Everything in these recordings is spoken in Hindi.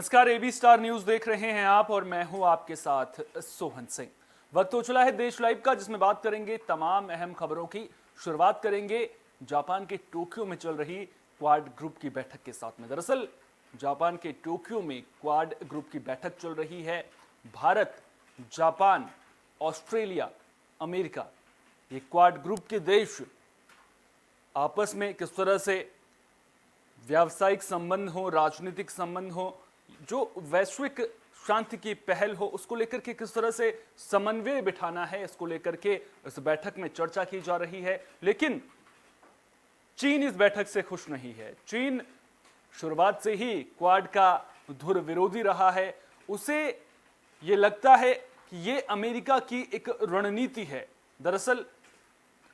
नमस्कार, एबी स्टार न्यूज देख रहे हैं आप और मैं हूं आपके साथ सोहन सिंह। वक्त हो चला है देश लाइव का, जिसमें बात करेंगे तमाम अहम खबरों की। शुरुआत करेंगे जापान के टोक्यो में चल रही क्वाड ग्रुप की बैठक के साथ में। दरअसल जापान के टोक्यो में क्वाड ग्रुप की बैठक चल रही है। भारत, जापान, ऑस्ट्रेलिया, अमेरिका, ये क्वाड ग्रुप के देश आपस में किस तरह से व्यावसायिक संबंध हो, राजनीतिक संबंध हो, जो वैश्विक शांति की पहल हो, उसको लेकर के किस तरह से समन्वय बिठाना है, इसको लेकर के इस बैठक में चर्चा की जा रही है। लेकिन चीन इस बैठक से खुश नहीं है। चीन शुरुआत से ही क्वाड का धुर विरोधी रहा है। उसे ये लगता है कि ये अमेरिका की एक रणनीति है। दरअसल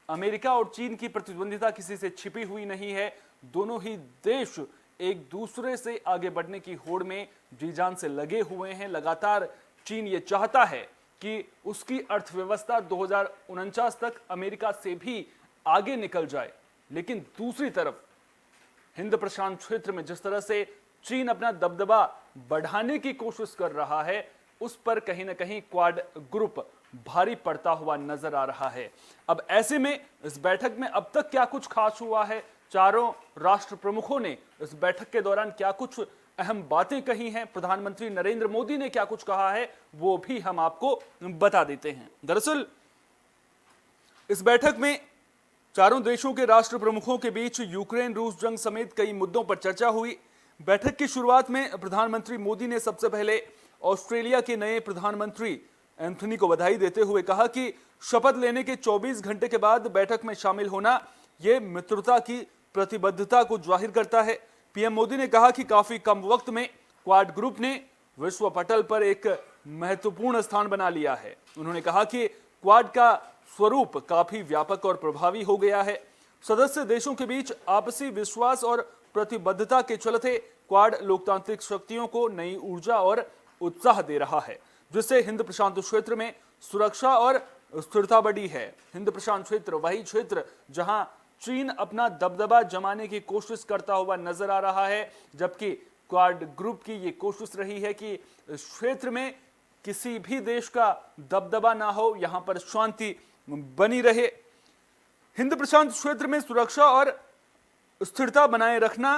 अमेरिका और चीन की प्रतिद्वंदिता किसी से छिपी हुई नहीं है। दोनों ही देश एक दूसरे से आगे बढ़ने की होड़ में जी जान से लगे हुए हैं। लगातार चीन ये चाहता है कि उसकी अर्थव्यवस्था 2049 तक अमेरिका से भी आगे निकल जाए। लेकिन दूसरी तरफ हिंद प्रशांत क्षेत्र में जिस तरह से चीन अपना दबदबा बढ़ाने की कोशिश कर रहा है, उस पर कहीं ना कहीं क्वाड ग्रुप भारी पड़ता हुआ नजर आ रहा है। अब ऐसे में इस बैठक में अब तक क्या कुछ खास हुआ है, चारों राष्ट्र प्रमुखों ने इस बैठक के दौरान क्या कुछ अहम बातें कही हैं, प्रधानमंत्री नरेंद्र मोदी ने क्या कुछ कहा है, वो भी हम आपको बता देते हैं। दरअसल इस बैठक में चारों देशों के राष्ट्र प्रमुखों के बीच यूक्रेन रूस जंग समेत कई मुद्दों पर चर्चा हुई। बैठक की शुरुआत में प्रधानमंत्री मोदी ने सबसे पहले ऑस्ट्रेलिया के नए प्रधानमंत्री एंथनी को बधाई देते हुए कहा कि शपथ लेने के 24 घंटे के बाद बैठक में शामिल होना यह मित्रता की प्रतिबद्धता को जाहिर करता है। पीएम मोदी ने कहा कि काफी कम वक्त में क्वाड ग्रुप ने विश्व पटल पर एक महत्वपूर्ण स्थान बना लिया है। उन्होंने कहा कि क्वाड का स्वरूप काफी व्यापक और प्रभावी हो गया है। सदस्य देशों के बीच आपसी विश्वास और प्रतिबद्धता के चलते क्वाड लोकतांत्रिक शक्तियों को नई ऊर्जा और उत्साह दे रहा है, जिससे हिंद प्रशांत क्षेत्र में सुरक्षा और स्थिरता बढ़ी है। हिंद प्रशांत क्षेत्र वही क्षेत्र जहां चीन अपना दबदबा जमाने की कोशिश करता हुआ नजर आ रहा है, जबकि क्वाड ग्रुप की ये कोशिश रही है कि इस क्षेत्र में किसी भी देश का दबदबा ना हो, यहां पर शांति बनी रहे। हिंद प्रशांत क्षेत्र में सुरक्षा और स्थिरता बनाए रखना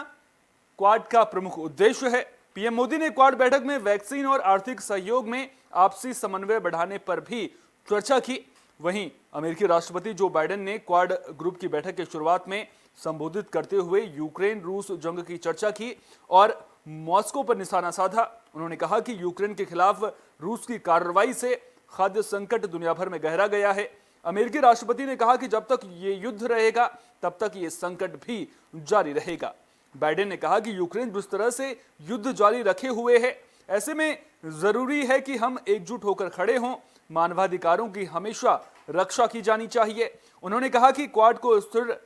क्वाड का प्रमुख उद्देश्य है। पीएम मोदी ने क्वाड बैठक में वैक्सीन और आर्थिक सहयोग में आपसी समन्वय बढ़ाने पर भी चर्चा की। वहीं अमेरिकी राष्ट्रपति जो बाइडेन ने क्वाड ग्रुप की बैठक की शुरुआत में संबोधित करते हुए यूक्रेन रूस जंग की चर्चा की और मॉस्को पर निशाना साधा। उन्होंने कहा कि यूक्रेन के खिलाफ रूस की कार्रवाई से खाद्य संकट दुनिया भर में गहरा गया है। अमेरिकी राष्ट्रपति ने कहा कि जब तक ये युद्ध रहेगा तब तक ये संकट भी जारी रहेगा। बाइडेन ने कहा कि यूक्रेन जिस तरह से युद्ध जारी रखे हुए है, ऐसे में जरूरी है कि हम एकजुट होकर खड़े हों। मानवाधिकारों की हमेशा रक्षा की जानी चाहिए। उन्होंने कहा कि क्वाड को स्थिर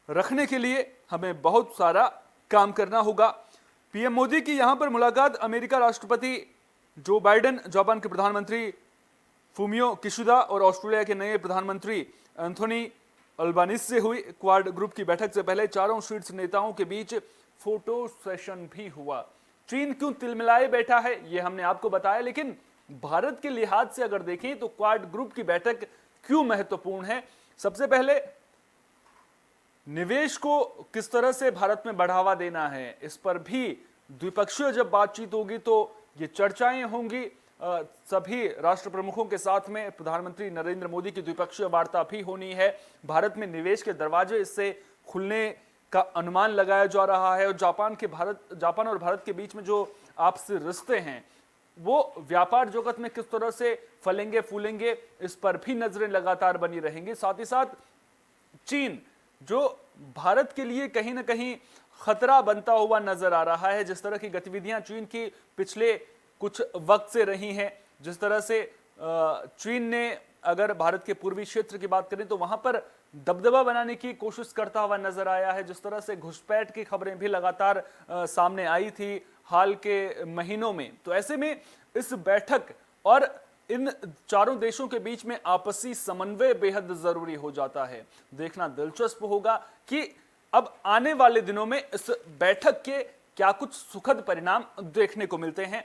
रखने के लिए हमें बहुत सारा काम करना होगा। पीएम मोदी की यहां पर मुलाकात अमेरिका राष्ट्रपति जो बाइडेन, जापान के प्रधानमंत्री फूमियो किशिदा और ऑस्ट्रेलिया के नए प्रधानमंत्री एंथोनी अल्बानीज से हुई। क्वाड ग्रुप की बैठक से पहले चारों शीर्ष नेताओं के बीच फोटो सेशन भी हुआ। चीन क्यों तिलमिलाए बैठा है, यह हमने आपको बताया, लेकिन भारत के लिहाज से अगर देखें तो क्वाड ग्रुप की बैठक क्यों महत्वपूर्ण है। सबसे पहले निवेश को किस तरह से भारत में बढ़ावा देना है, इस पर भी द्विपक्षीय जब बातचीत होगी तो ये चर्चाएं होंगी। सभी राष्ट्र प्रमुखों के साथ में प्रधानमंत्री नरेंद्र मोदी की द्विपक्षीय वार्ता भी होनी है। भारत में निवेश के दरवाजे इससे खुलने का अनुमान लगाया जा रहा है और जापान और भारत के बीच में जो आपसी रिश्ते हैं वो व्यापार जगत में किस तरह से फलेंगे फूलेंगे, इस पर भी नजरें लगातार बनी रहेंगी। साथ ही साथ चीन जो भारत के लिए कहीं ना कहीं खतरा बनता हुआ नजर आ रहा है, जिस तरह की गतिविधियां चीन की पिछले कुछ वक्त से रही हैं, जिस तरह से चीन ने अगर भारत के पूर्वी क्षेत्र की बात करें तो वहां पर दबदबा बनाने की कोशिश करता हुआ नजर आया है। जिस तरह से घुसपैठ की खबरें भी लगातार सामने आई थी हाल के महीनों में। तो ऐसे में इस बैठक और इन चारों देशों के बीच में आपसी समन्वय बेहद जरूरी हो जाता है। देखना दिलचस्प होगा कि अब आने वाले दिनों में इस बैठक के क्या कुछ सुखद परिणाम देखने को मिलते हैं।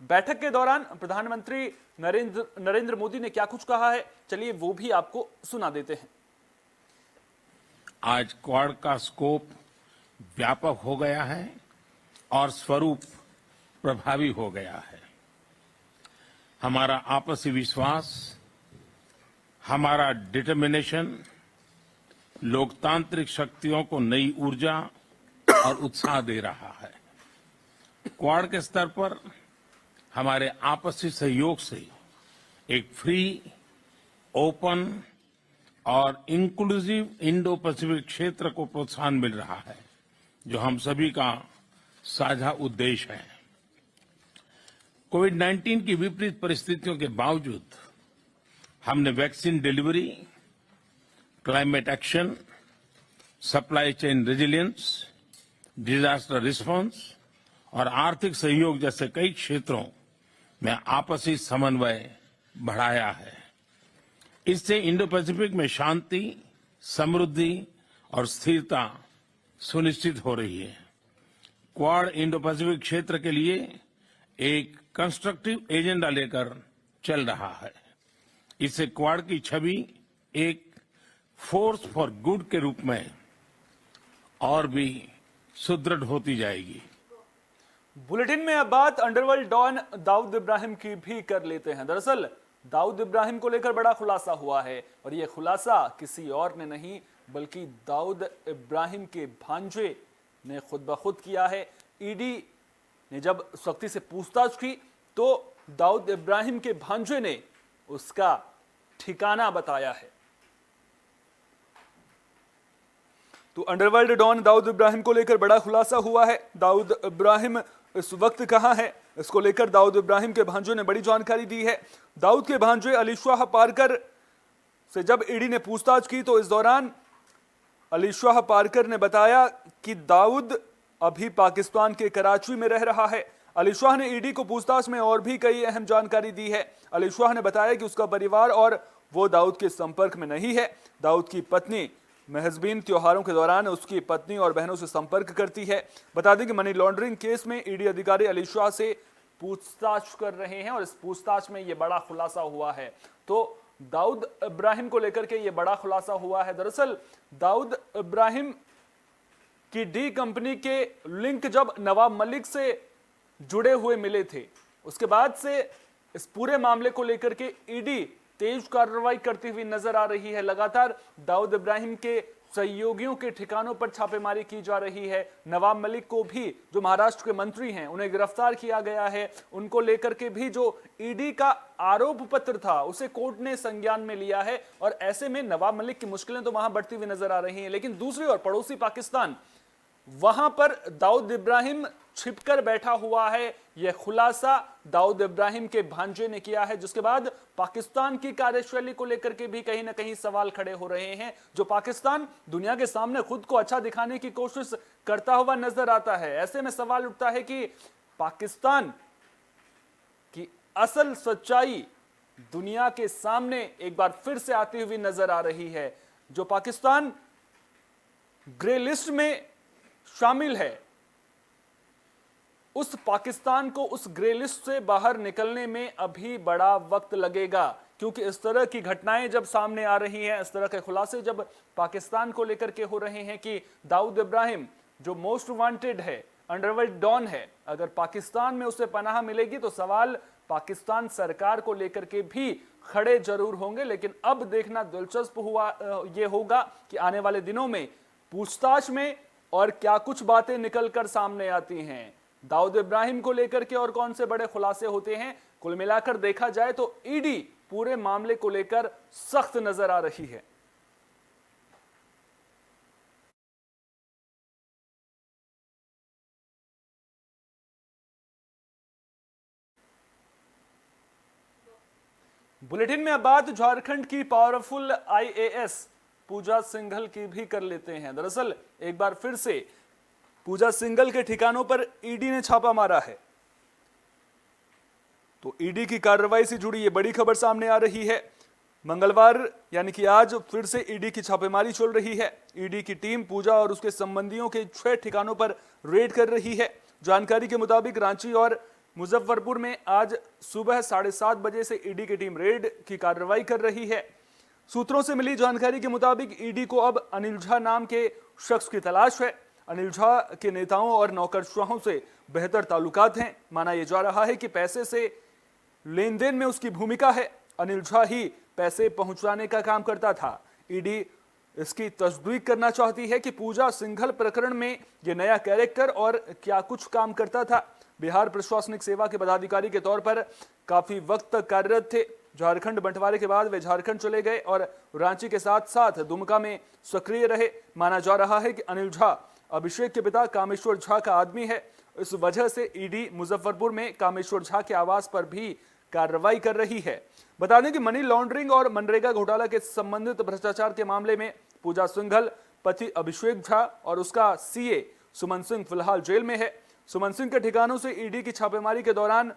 बैठक के दौरान प्रधानमंत्री नरेंद्र मोदी ने क्या कुछ कहा है, चलिए वो भी आपको सुना देते हैं। आज क्वाड का स्कोप व्यापक हो गया है और स्वरूप प्रभावी हो गया है। हमारा आपसी विश्वास, हमारा डिटर्मिनेशन लोकतांत्रिक शक्तियों को नई ऊर्जा और उत्साह दे रहा है। क्वाड के स्तर पर हमारे आपसी सहयोग से एक फ्री, ओपन और इंक्लूसिव इंडो पैसिफिक क्षेत्र को प्रोत्साहन मिल रहा है, जो हम सभी का साझा उद्देश्य है। कोविड-19 की विपरीत परिस्थितियों के बावजूद हमने vaccine delivery, climate action, supply chain resilience, disaster response और आर्थिक सहयोग जैसे कई क्षेत्रों में आपसी समन्वय बढ़ाया है। इससे इंडो पैसिफिक में शांति, समृद्धि और स्थिरता सुनिश्चित हो रही है। क्वाड इंडो पैसिफिक क्षेत्र के लिए एक कंस्ट्रक्टिव एजेंडा लेकर चल रहा है। इससे क्वाड की छवि एक फोर्स फॉर गुड के रूप में और भी सुदृढ़ होती जाएगी। बुलेटिन में अब बात अंडरवर्ल्ड डॉन दाऊद इब्राहिम की भी कर लेते हैं। दरअसल दाऊद इब्राहिम को लेकर बड़ा खुलासा हुआ है और यह खुलासा किसी और ने नहीं बल्कि दाऊद इब्राहिम के भांजे ने खुद ब खुद किया है। ईडी ने जब सख्ती से पूछताछ की तो दाऊद इब्राहिम के भांजे ने उसका ठिकाना बताया है। तो अंडरवर्ल्ड डॉन दाऊद इब्राहिम को लेकर बड़ा खुलासा हुआ है। दाऊद इब्राहिम इस वक्त कहां है, इसको लेकर दाऊद इब्राहिम के भांजों ने बड़ी जानकारी दी है। दाऊद के भांजे अली शाह पारकर से जब ईडी ने पूछताछ की तो इस दौरान अली शाह पारकर ने बताया कि दाऊद अभी पाकिस्तान के कराची में रह रहा है। अली शाह ने ईडी को पूछताछ में और भी कई अहम जानकारी दी है। अली शाह ने बताया कि उसका परिवार और वो दाऊद के संपर्क में नहीं है। दाऊद की पत्नी महजबीन त्योहारों के दौरान उसकी पत्नी और बहनों से संपर्क करती है। बता दें कि मनी लॉन्ड्रिंग केस में ईडी अधिकारी अली शाह से पूछताछ कर रहे हैं और इस पूछताछ में यह बड़ा खुलासा हुआ है। तो दाऊद इब्राहिम को लेकर के यह बड़ा खुलासा हुआ है। दरअसल दाऊद इब्राहिम की डी कंपनी के लिंक जब नवाब मलिक से जुड़े हुए मिले थे, उसके बाद से इस पूरे मामले को लेकर के ईडी तेज कार्रवाई करती हुई नजर आ रही है। लगातार दाऊद इब्राहिम के सहयोगियों के ठिकानों पर छापेमारी की जा रही है। नवाब मलिक को भी, जो महाराष्ट्र के मंत्री हैं, उन्हें गिरफ्तार किया गया है। उनको लेकर के भी जो ईडी का आरोप पत्र था उसे कोर्ट ने संज्ञान में लिया है और ऐसे में नवाब मलिक की मुश्किलें तो वहां बढ़ती हुई नजर आ रही हैं। लेकिन दूसरी ओर पड़ोसी पाकिस्तान, वहां पर दाऊद इब्राहिम छिपकर बैठा हुआ है। यह खुलासा दाऊद इब्राहिम के भांजे ने किया है, जिसके बाद पाकिस्तान की कार्यशैली को लेकर के भी कहीं ना कहीं सवाल खड़े हो रहे हैं। जो पाकिस्तान दुनिया के सामने खुद को अच्छा दिखाने की कोशिश करता हुआ नजर आता है, ऐसे में सवाल उठता है कि पाकिस्तान की असल सच्चाई दुनिया के सामने एक बार फिर से आती हुई नजर आ रही है। जो पाकिस्तान ग्रे लिस्ट में शामिल है, उस पाकिस्तान को उस ग्रे लिस्ट से बाहर निकलने में अभी बड़ा वक्त लगेगा, क्योंकि इस तरह की घटनाएं जब सामने आ रही हैं, इस तरह के खुलासे जब पाकिस्तान को लेकर के हो रहे हैं कि दाऊद इब्राहिम जो मोस्ट वांटेड है, अंडरवर्ल्ड डॉन है, अगर पाकिस्तान में उसे पनाह मिलेगी तो सवाल पाकिस्तान सरकार को लेकर के भी खड़े जरूर होंगे। लेकिन अब देखना दिलचस्प यह होगा कि आने वाले दिनों में पूछताछ में और क्या कुछ बातें निकलकर सामने आती हैं, दाऊद इब्राहिम को लेकर के और कौन से बड़े खुलासे होते हैं। कुल मिलाकर देखा जाए तो ईडी पूरे मामले को लेकर सख्त नजर आ रही है। बुलेटिन में अब बात झारखंड की पावरफुल आईएएस पूजा सिंघल की भी कर लेते हैं। दरअसल एक बार फिर से पूजा सिंघल के ठिकानों पर ईडी ने छापा मारा है। तो ईडी की कार्रवाई से जुड़ी ये बड़ी खबर सामने आ रही है। मंगलवार यानी कि आज फिर से ईडी की छापेमारी चल रही है। ईडी की टीम पूजा और उसके संबंधियों के 6 ठिकानों पर रेड कर रही है। जानकारी के मुताबिक रांची और मुजफ्फरपुर में आज सुबह 7:30 बजे से ईडी की टीम रेड की कार्रवाई कर रही है। सूत्रों से मिली जानकारी के मुताबिक ईडी को अब अनिल झा नाम के शख्स की तलाश है। अनिल झा के नेताओं और नौकरशाहों से बेहतर ताल्लुकात हैं। माना यह जा रहा है कि पैसे से लेन देन में उसकी भूमिका है। अनिल झा ही पैसे पहुंचाने का काम करता था। ईडी इसकी तस्दीक करना चाहती है कि पूजा सिंघल प्रकरण में यह नया कैरेक्टर और क्या कुछ काम करता था। बिहार प्रशासनिक सेवा के पदाधिकारी के तौर पर काफी वक्त तक कार्यरत थे। झारखंड बंटवारे के बाद वे झारखंड चले गए और रांची के साथ साथ दुमका में सक्रिय रहे। माना जा रहा है कि अनिल झा अभिषेक के पिता कामेश्वर झा का आदमी है। इस वजह से ईडी मुजफ्फरपुर में कामेश्वर झा के आवास पर भी कार्रवाई कर रही है। बता दें कि मनी लॉन्ड्रिंग और मनरेगा घोटाला के संबंधित भ्रष्टाचार के मामले में पूजा सिंघल, पति अभिषेक झा और उसका सीए सुमन सिंह फिलहाल जेल में है। सुमन सिंह के ठिकानों से ईडी की छापेमारी के दौरान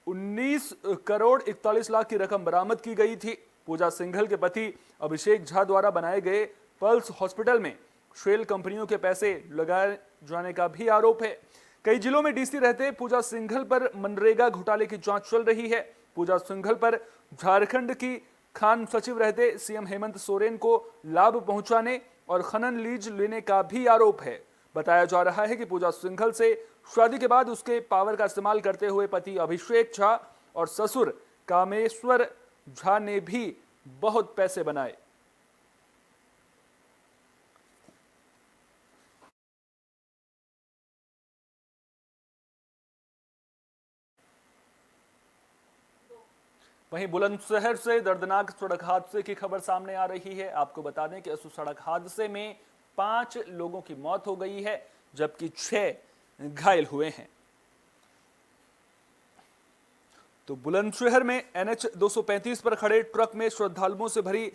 19 करोड़ 41 लाख की रकम बरामद की गई थी। पूजा सिंघल के पति अभिषेक झा द्वारा बनाए गए पल्स हॉस्पिटल में शेल कंपनियों के पैसे लगाए जाने का भी आरोप है। कई जिलों में डीसी रहते पूजा सिंघल पर मनरेगा घोटाले की जांच चल रही है। पूजा सिंघल पर झारखंड की खान सचिव रहते सीएम हेमंत सोरेन को लाभ पहुंचाने और खनन लीज लेने का भी आरोप है। बताया जा रहा है कि पूजा सिंघल से शादी के बाद उसके पावर का इस्तेमाल करते हुए पति अभिषेक झा और ससुर कामेश्वर झा ने भी बहुत पैसे बनाए। वहीं बुलंदशहर से दर्दनाक सड़क हादसे की खबर सामने आ रही है। आपको बता दें कि इस सड़क हादसे में 5 लोगों की मौत हो गई है जबकि 6 घायल हुए हैं। तो बुलंदशहर में NH 235 पर खड़े ट्रक में श्रद्धालुओं से भरी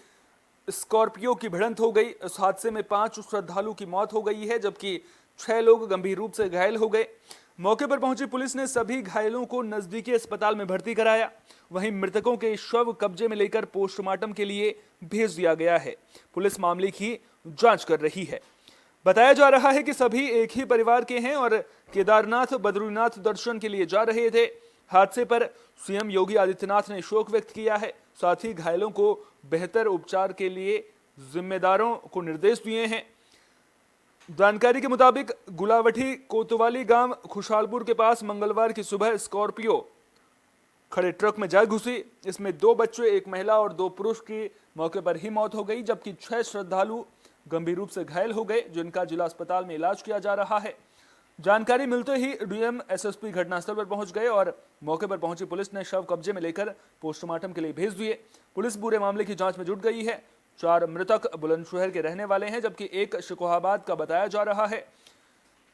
स्कॉर्पियो की भिड़ंत हो गई। इस हादसे में 5 श्रद्धालु की मौत हो गई है जबकि 6 लोग गंभीर रूप से घायल हो गए। मौके पर पहुंची पुलिस ने सभी घायलों को नजदीकी अस्पताल में भर्ती कराया। वहीं मृतकों के शव कब्जे में लेकर पोस्टमार्टम के लिए भेज दिया गया है। पुलिस मामले की जांच कर रही है। बताया जा रहा है कि सभी एक ही परिवार के हैं और केदारनाथ बद्रीनाथ दर्शन के लिए जा रहे थे। हादसे पर सीएम योगी आदित्यनाथ ने शोक व्यक्त किया है। साथ ही घायलों को बेहतर उपचार के लिए जिम्मेदारों को निर्देश दिए हैं। जानकारी के मुताबिक गुलावठी कोतवाली गांव खुशहालपुर के पास मंगलवार की सुबह स्कॉर्पियो खड़े ट्रक में जा घुसी। इसमें 2 बच्चे, 1 महिला और 2 पुरुष की मौके पर ही मौत हो गई जबकि 6 श्रद्धालु गंभीर रूप से घायल हो गए जिनका जिला अस्पताल में इलाज किया जा रहा है। जानकारी मिलते ही डीएम एसएसपी घटनास्थल पर पहुंच गए और मौके पर पहुंची पुलिस ने शव कब्जे में लेकर पोस्टमार्टम के लिए भेज दिए। पुलिस पूरे मामले की जांच में जुट गई है। 4 मृतक बुलंदशहर के रहने वाले हैं जबकि 1 शिकोहाबाद का बताया जा रहा है।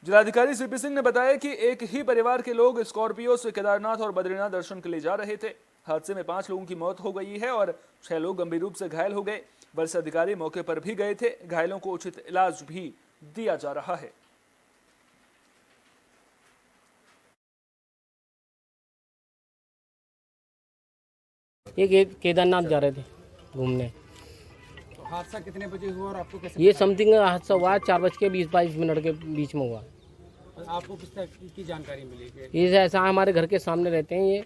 जिलाधिकारी सीपी सिंह ने बताया कि एक ही परिवार के लोग स्कॉर्पियो से केदारनाथ और बद्रीनाथ दर्शन के लिए जा रहे थे। हादसे में 5 लोगों की मौत हो गई है और 6 लोग गंभीर रूप से घायल हो गए। वरिष्ठ अधिकारी मौके पर भी गए थे। घायलों को उचित इलाज भी दिया जा रहा है। ये केदारनाथ जा रहे थे घूमने। तो हादसा कितने बजे हुआ और आपको कैसे ये समथिंग हादसा हुआ 4:20-22 के बीच में हुआ। आपको किस तरह की जानकारी मिली कि ये ऐसा हमारे घर के सामने रहते हैं ये,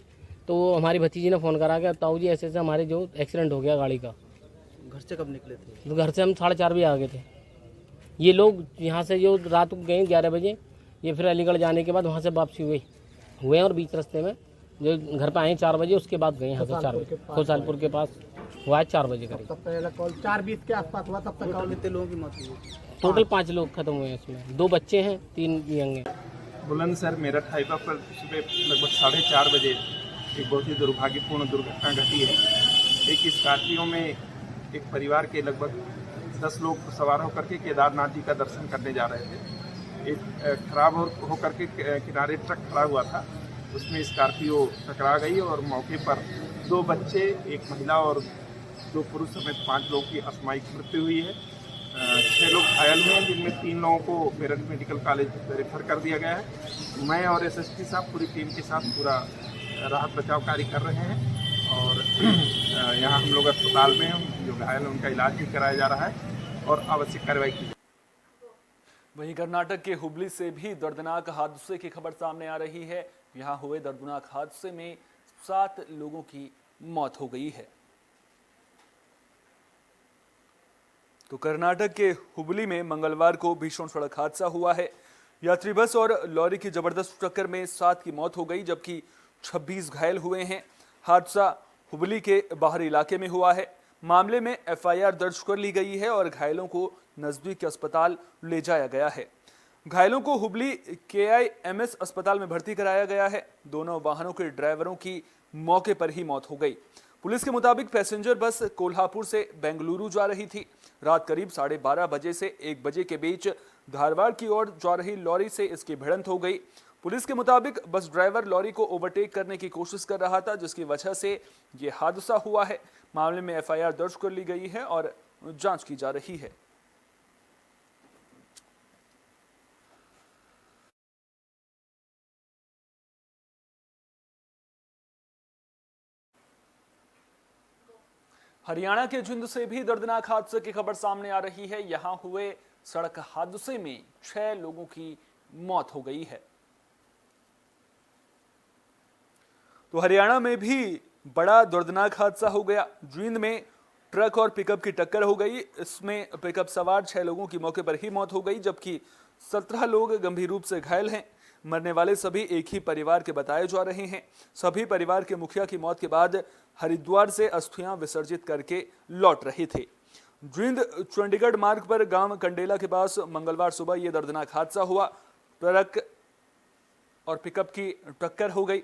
तो हमारी भतीजी ने फ़ोन करा कि ताऊ जी ऐसे ऐसे हमारे जो एक्सीडेंट हो गया गाड़ी का। घर से कब निकले थे? तो घर से हम 4:30 बजे आ गए थे। ये लोग यहाँ से जो रात को गए 11 बजे, ये फिर अलीगढ़ जाने के बाद वहाँ से वापसी हुए और बीच रास्ते में जो घर पे आए 4 बजे, उसके बाद गए यहाँ से 4 बजे खुशहालपुर के पास हुआ है 4 बजे करीब। तब पहला कॉल 4:20 के आसपास हुआ। तब तक कितने लोगों की मौत हुई? टोटल 5 लोग खत्म हुए हैं इसमें। 2 बच्चे हैं, 3 यंग हैं। बुलंदशहर मेरठ हाईवे पर सुबह लगभग 4:30 बजे एक बहुत ही दुर्भाग्यपूर्ण दुर्घटना घटी है। एक स्कॉर्पियो में एक परिवार के लगभग 10 लोग सवार होकर के केदारनाथ जी का दर्शन करने जा रहे थे। एक खराब होकर के किनारे ट्रक खड़ा हुआ था, उसमें स्कॉर्पियो टकरा गई और मौके पर 2 बच्चे, 1 महिला और 2 पुरुष समेत 5 लोगों की असामयिक मृत्यु हुई है। 6 लोग घायल हुए हैं जिनमें 3 लोगों को मेरठ मेडिकल कॉलेज रेफर कर दिया गया है। मैं और एसएसपी साहब पूरी टीम के साथ पूरा राहत बचाव कार्य कर रहे हैं और यहाँ हम लोग अस्पताल में जो घायल हैं उनका इलाज भी कराया जा रहा है और आवश्यक कार्रवाई की। वहीं कर्नाटक के हुबली से भी दर्दनाक हादसे की खबर सामने आ रही है। यहां हुए दर्दनाक हादसे में 7 लोगों की मौत हो गई है। तो कर्नाटक के हुबली में मंगलवार को भीषण सड़क हादसा हुआ है। यात्री बस और लॉरी की जबरदस्त टक्कर में 7 की मौत हो गई, जबकि 26 घायल हुए हैं। हादसा हुबली के बाहरी इलाके में हुआ है। मामले में एफआईआर दर्ज कर ली गई है और घायलों को नजदीक के अस्पताल ले जाया गया है। घायलों को हुबली केआईएमएस अस्पताल में भर्ती कराया गया है। दोनों वाहनों के ड्राइवरों की मौके पर ही मौत हो गई। पुलिस के मुताबिक पैसेंजर बस कोल्हापुर से बेंगलुरु जा रही थी। रात करीब 12:30 बजे से 1 बजे के बीच धारवाड़ की ओर जा रही लॉरी से इसकी भिड़ंत हो गई। पुलिस के मुताबिक बस ड्राइवर लॉरी को ओवरटेक करने की कोशिश कर रहा था, जिसकी वजह से ये हादसा हुआ है। मामले में एफआईआर दर्ज कर ली गई है और जांच की जा रही है। हरियाणा के जिंद से भी दर्दनाक हादसे की खबर सामने आ रही है। यहां हुए सड़क हादसे में 6 लोगों की मौत हो गई है। तो हरियाणा में भी बड़ा दर्दनाक हादसा हो गया। जींद में ट्रक और पिकअप की टक्कर हो गई। इसमें पिकअप सवार 6 लोगों की मौके पर ही मौत हो गई, जबकि 17 लोग गंभीर रूप से घायल हैं। मरने वाले सभी एक ही परिवार के बताए जा रहे हैं। सभी परिवार के मुखिया की मौत के बाद हरिद्वार से अस्थियां विसर्जित करके लौट रहे थे। जींद चंडीगढ़ मार्ग पर गांव कंडेला के पास मंगलवार सुबह यह दर्दनाक हादसा हुआ। ट्रक और पिकअप की टक्कर हो गई।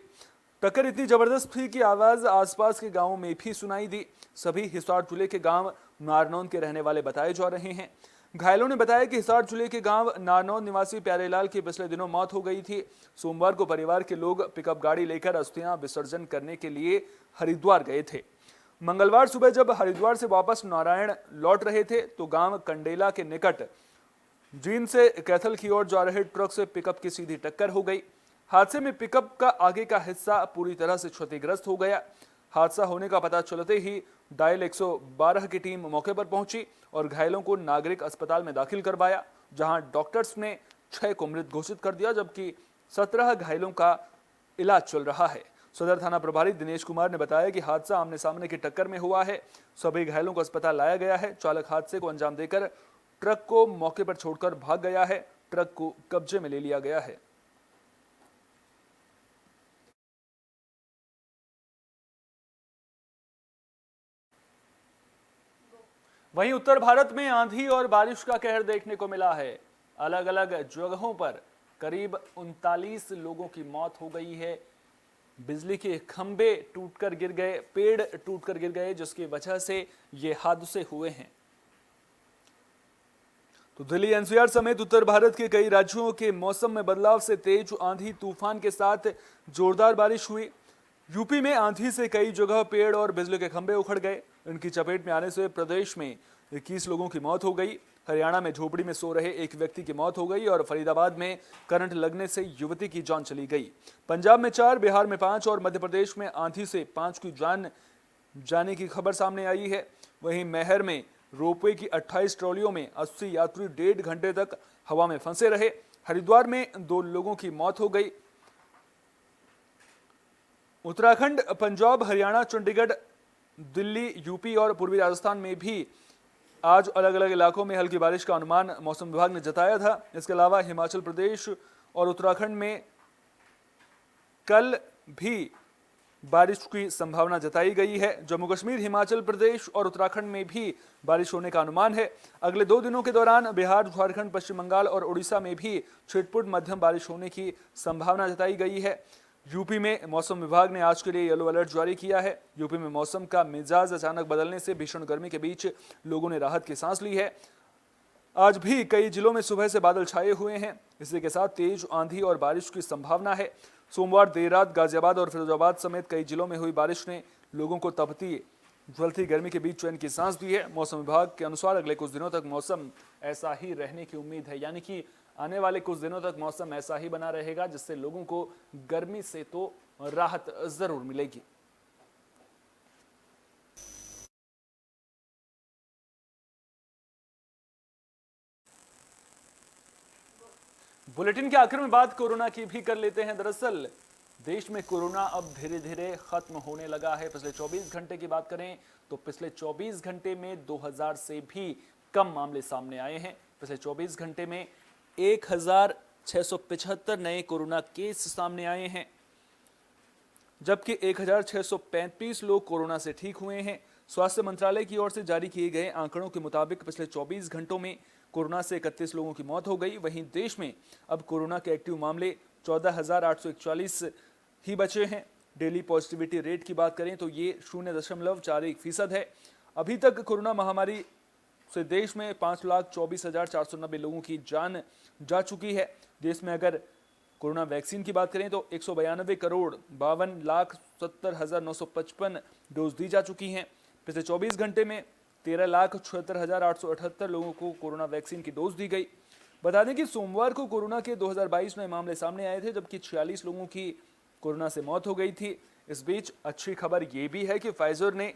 टक्कर इतनी जबरदस्त थी कि आवाज आसपास के गांवों में भी सुनाई दी। सभी हिसार जिले के गांव नारनौंद के रहने वाले बताए जा रहे हैं। घायलों ने बताया कि हिसार जिले के गांव नारनौंद निवासी प्यारेलाल की पिछले दिनों मौत हो गई थी। सोमवार को परिवार के लोग पिकअप गाड़ी लेकर अस्थियां विसर्जन करने के लिए हरिद्वार गए थे। मंगलवार सुबह जब हरिद्वार से वापस नारायण लौट रहे थे तो गांव कंडेला के निकट जींद से कैथल की ओर जा रहे ट्रक से पिकअप की सीधी टक्कर हो गई। हादसे में पिकअप का आगे का हिस्सा पूरी तरह से क्षतिग्रस्त हो गया। हादसा होने का पता चलते ही डायल 112 की टीम मौके पर पहुंची और घायलों को नागरिक अस्पताल में दाखिल करवाया, जहां डॉक्टर्स ने 6 को मृत घोषित कर दिया, जबकि 17 घायलों का इलाज चल रहा है। सदर थाना प्रभारी दिनेश कुमार ने बताया कि हादसा आमने सामने की टक्कर में हुआ है। सभी घायलों को अस्पताल लाया गया है। चालक हादसे को अंजाम देकर ट्रक को मौके पर छोड़कर भाग गया है। ट्रक को कब्जे में ले लिया गया है। वहीं उत्तर भारत में आंधी और बारिश का कहर देखने को मिला है। अलग अलग जगहों पर करीब 39 लोगों की मौत हो गई है। बिजली के खंभे टूटकर गिर गए, पेड़ टूटकर गिर गए, जिसकी वजह से ये हादसे हुए हैं। तो दिल्ली एनसीआर समेत उत्तर भारत के कई राज्यों के मौसम में बदलाव से तेज आंधी तूफान के साथ जोरदार बारिश हुई। यूपी में आंधी से कई जगह पेड़ और बिजली के खंभे उखड़ गए। इनकी चपेट में आने से प्रदेश में 21 लोगों की मौत हो गई। हरियाणा में झोपड़ी में सो रहे एक व्यक्ति की मौत हो गई और फरीदाबाद में करंट लगने से युवती की जान चली गई। पंजाब में 4, बिहार में 5 और मध्य प्रदेश में आंधी से 5 की जान जाने की खबर सामने आई है। वहीं मैहर में रोपवे की 28 ट्रॉलियों में 80 यात्री 1.5 घंटे तक हवा में फंसे रहे। हरिद्वार में 2 लोगों की मौत हो गई। उत्तराखंड, पंजाब, हरियाणा, चंडीगढ़, दिल्ली, यूपी और पूर्वी राजस्थान में भी आज अलग अलग इलाकों में हल्की बारिश का अनुमान मौसम विभाग ने जताया था। इसके अलावा हिमाचल प्रदेश और उत्तराखंड में कल भी बारिश की संभावना जताई गई है। जम्मू कश्मीर, हिमाचल प्रदेश और उत्तराखंड में भी बारिश होने का अनुमान है। अगले 2 दिनों के दौरान बिहार, झारखंड, पश्चिम बंगाल और उड़ीसा में भी छिटपुट मध्यम बारिश होने की संभावना जताई गई है। यूपी में मौसम विभाग ने आज के लिए येलो अलर्ट जारी किया है। यूपी में मौसम का मिजाज अचानक बदलने से भीषण गर्मी के बीच लोगों ने राहत की सांस ली है। आज भी कई जिलों में सुबह से बादल छाए हुए हैं। इसी के साथ तेज आंधी और बारिश की संभावना है। सोमवार देर रात गाजियाबाद और फिरोजाबाद समेत कई जिलों में हुई बारिश ने लोगों को तपती ज्वलती गर्मी के बीच चैन की सांस दी है। मौसम विभाग के अनुसार अगले कुछ दिनों तक मौसम ऐसा ही रहने की उम्मीद है, यानी कि आने वाले कुछ दिनों तक मौसम ऐसा ही बना रहेगा, जिससे लोगों को गर्मी से तो राहत जरूर मिलेगी। बुलेटिन के आखिर में बात कोरोना की भी कर लेते हैं। दरअसल देश में कोरोना अब धीरे धीरे खत्म होने लगा है। पिछले 24 घंटे की बात करें तो पिछले 24 घंटे में 2000 से भी कम मामले सामने आए हैं। पिछले 24 घंटे में 1675 नए कोरोना केस सामने आए हैं, जबकि 1635 लोग कोरोना से ठीक हुए हैं। स्वास्थ्य मंत्रालय की ओर से जारी किए गए आंकड़ों के मुताबिक पिछले 24 घंटों में कोरोना से 31 लोगों की मौत हो गई। वहीं देश में अब कोरोना के एक्टिव मामले 14,841 ही बचे हैं। डेली पॉजिटिविटी रेट की बात करें तो ये 0.41% है। अभी तक कोरोना महामारी से देश में 5,24,490 लोगों की जान जा चुकी है। देश में अगर कोरोना वैक्सीन की बात करें तो 192,52,70,955 डोज दी जा चुकी हैं। पिछले 24 घंटे में 13,76,878 लोगों को कोरोना वैक्सीन की डोज दी गई। बता दें कि सोमवार को कोरोना के 2022 नए मामले सामने आए थे, जबकि 46 लोगों की कोरोना से मौत हो गई थी। इस बीच अच्छी खबर यह भी है कि फाइजर ने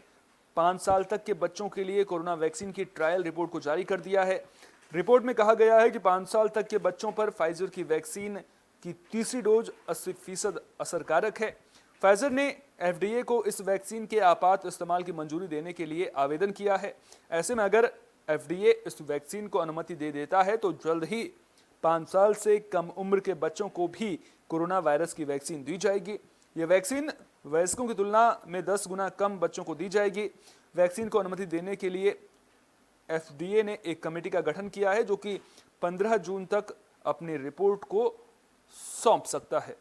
5 साल तक के बच्चों के लिए कोरोना वैक्सीन की ट्रायल रिपोर्ट को जारी कर दिया है। रिपोर्ट में कहा गया है कि 5 साल तक के बच्चों पर फाइजर की वैक्सीन की तीसरी डोज 80% असरकारक है। फाइजर ने एफडीए को इस वैक्सीन के आपात इस्तेमाल की मंजूरी देने के लिए आवेदन किया है। ऐसे में अगर एफडीए इस वैक्सीन को अनुमति दे देता है तो जल्द ही 5 साल से कम उम्र के बच्चों को भी कोरोना वायरस की वैक्सीन दी जाएगी। यह वैक्सीन वयस्कों की तुलना में 10 गुना कम बच्चों को दी जाएगी। वैक्सीन को अनुमति देने के लिए एफडीए ने एक कमेटी का गठन किया है, जो कि 15 जून तक अपनी रिपोर्ट को सौंप सकता है।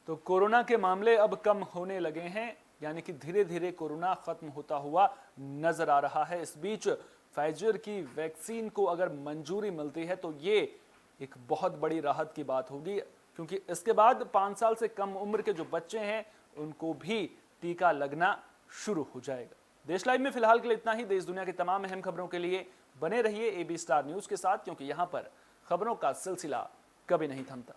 तो कोरोना के मामले अब कम होने लगे हैं, यानी कि धीरे धीरे कोरोना खत्म होता हुआ नजर आ रहा है। इस बीच फाइजर की वैक्सीन को अगर मंजूरी मिलती है तो ये एक बहुत बड़ी राहत की बात होगी, क्योंकि इसके बाद 5 साल से कम उम्र के जो बच्चे हैं उनको भी टीका लगना शुरू हो जाएगा। देश लाइव में फिलहाल के लिए इतना ही। देश दुनिया की तमाम अहम खबरों के लिए बने रहिए AB स्टार न्यूज के साथ, क्योंकि यहां पर खबरों का सिलसिला कभी नहीं थमता।